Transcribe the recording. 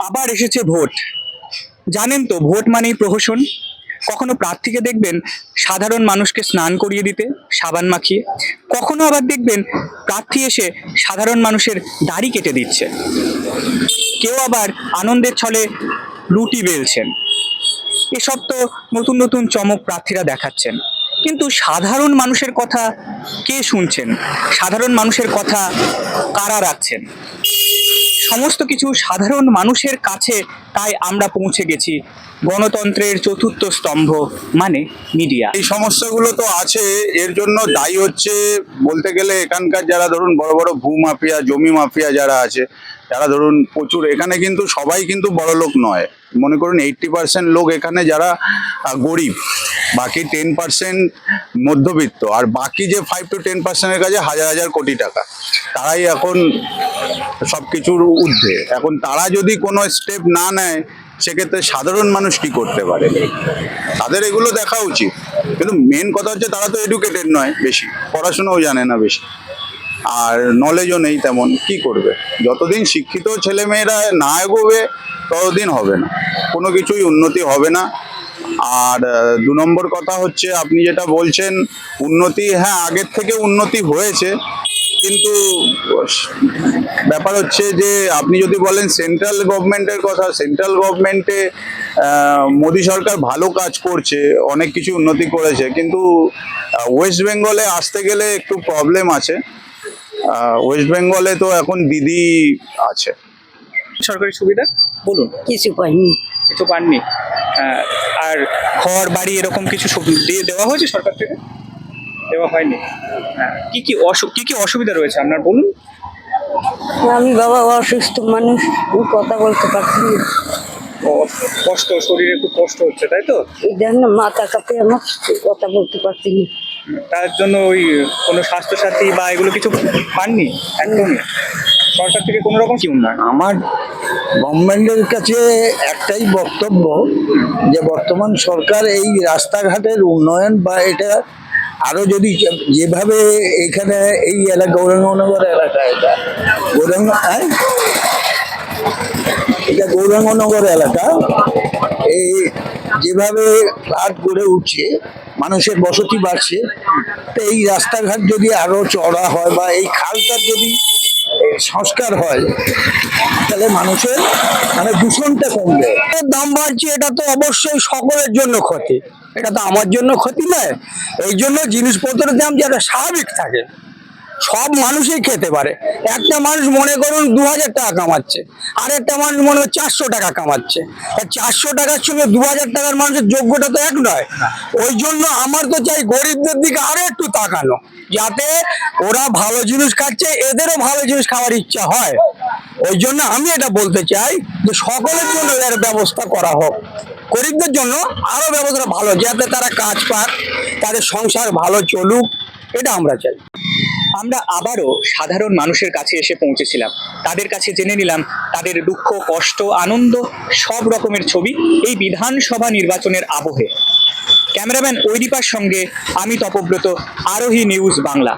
আবার এসেছে ভোট। জানেন তো ভোট মানেই প্রহসন। কখনো প্রার্থীকে দেখবেন সাধারণ মানুষকে স্নান করিয়ে দিতে সাবান মাখিয়ে, কখনো আবার দেখবেন প্রার্থী এসে সাধারণ মানুষের দাড়ি কেটে দিচ্ছে, কেউ আবার আনন্দের ছলে রুটি বেলছেন। এসব তো নতুন নতুন চমক প্রার্থীরা দেখাচ্ছেন, কিন্তু সাধারণ মানুষের কথা কে শুনছেন? সাধারণ মানুষের কথা কারা রাখছেন? সমস্ত কিছু সাধারণ মানুষের কাছে। তাই আমরা পৌঁছে গেছি গণতন্ত্রের চতুর্থ স্তম্ভ মানে মিডিয়া। এই সমস্যাগুলো তো আছে, এর জন্য দায়ী হচ্ছে বলতে গেলে এখানকার যারা ধরুন বড় বড় ভূ মাফিয়া, জমি মাফিয়া যারা আছে, যারা ধরুন প্রচুর, এখানে কিন্তু সবাই কিন্তু বড় লোক নয়। মনে করুন 80% লোক এখানে যারা গরিব, বাকি 10% মধ্যবিত্ত, আর বাকি যে 5 to 10%-এর কাছে হাজার হাজার কোটি টাকা, তারাই এখন সবকিছুর ঊর্ধ্বে। এখন তারা যদি কোনো স্টেপ না নেয়, সেক্ষেত্রে সাধারণ মানুষ কি করতে পারে? তাদের এগুলো দেখা উচিত। কিন্তু মেন কথা হচ্ছে তারা তো এডুকেটেড নয়, বেশি পড়াশোনাও জানে না বেশি, আর নলেজও নেই তেমন। কি করবে? যতদিন শিক্ষিত ছেলেমেয়েরা না এগোবে ততদিন হবে না, কোনো কিছুই উন্নতি হবে না। আর 2 নম্বর কথা হচ্ছে, আপনি যেটা বলছেন উন্নতি, হ্যাঁ আগের থেকে উন্নতি হয়েছে, কিন্তু ব্যাপার হচ্ছে যে আপনি যদি বলেন সেন্ট্রাল গভর্নমেন্টের কথা, সেন্ট্রাল গভর্নমেন্টে মোদী সরকার ভালো কাজ করছে, অনেক কিছু উন্নতি করেছে, কিন্তু ওয়েস্ট বেঙ্গলে আসতে গেলে একটু প্রবলেম আছে। ওয়েস্ট বেঙ্গলে তো এখন দিদি আছে। সরকারি সুবিধা বলুন। কিছু পাইনি। কিছু পাননি? আর ঘর বাড়ি এরকম কিছু দিয়ে দেওয়া হয়েছে সরকার থেকে? দেওয়া হয়নি। কি কি অসুবিধা রয়েছে আপনার বলুন। আমি বাবা অসুস্থ মানুষ, আমি কথা বলতে পারছি না। কষ্ট, শরীরে খুব কষ্ট হচ্ছে, তাই তো? এই দেখ না, মাথা কাঁপে আমার, কথা বলতে পারছি না। তার জন্য ওই কোনো স্বাস্থ্যসাথী বা এগুলো কিছু পাননি একদমই? সরকার থেকে কোনো রকম কি উন্নয়ন? আমার গভর্নমেন্টের কাছে একটাই বক্তব্য, যে বর্তমান সরকার এই রাস্তাঘাটের উন্নয়ন বা এটা আরো যদি যেভাবে এখানে এই এলাকা গৌরাঙ্গনগর এলাকা, এটা গৌরাঙ্গনগর এলাকা, এই যেভাবে ঘাট গড়ে উঠছে, মানুষের বসতি বাড়ছে, তো এই রাস্তাঘাট যদি আরো চড়া হয় বা এই খালটার যদি সংস্কার হয়, তাহলে মানুষের মানে দূষণটা কমবে। দাম বাড়ছে, এটা তো অবশ্যই সকলের জন্য ক্ষতি, এটা তো আমার জন্য ক্ষতি নয়। এই জন্য জিনিসপত্রের দাম যাতে স্বাভাবিক থাকে, সব মানুষই খেতে পারে। একটা মানুষ মনে করুন 2000 টাকা কামাচ্ছে, আর একটা মানুষ মনে হয় 400 টাকা কামাচ্ছে। 400 টাকার সঙ্গে 2000 টাকার মানুষের যোগ্যতা তো এক নয়। ওই জন্য আমার তো চাই গরিবদের দিকে আরো একটু তাকানো, যাতে ওরা ভালো জিনিস খাচ্ছে, এদেরও ভালো জিনিস খাওয়ার ইচ্ছা হয়। ওই জন্য আমি এটা বলতে চাই যে সকলের জন্য এর ব্যবস্থা করা হোক, গরিবদের জন্য আরো ব্যবস্থা ভালো, যাতে তারা কাজ পাক, তাদের সংসার ভালো চলুক, এটা আমরা চাই। আমরা আবারও সাধারণ মানুষের কাছে এসে পৌঁছেছিলাম, তাদের কাছে জেনে নিলাম তাদের দুঃখ, কষ্ট, আনন্দ সব রকমের ছবি এই বিধানসভা নির্বাচনের আবহে। ক্যামেরাম্যান ঐরিপার সঙ্গে আমি তপব্রত, আরোহী নিউজ বাংলা।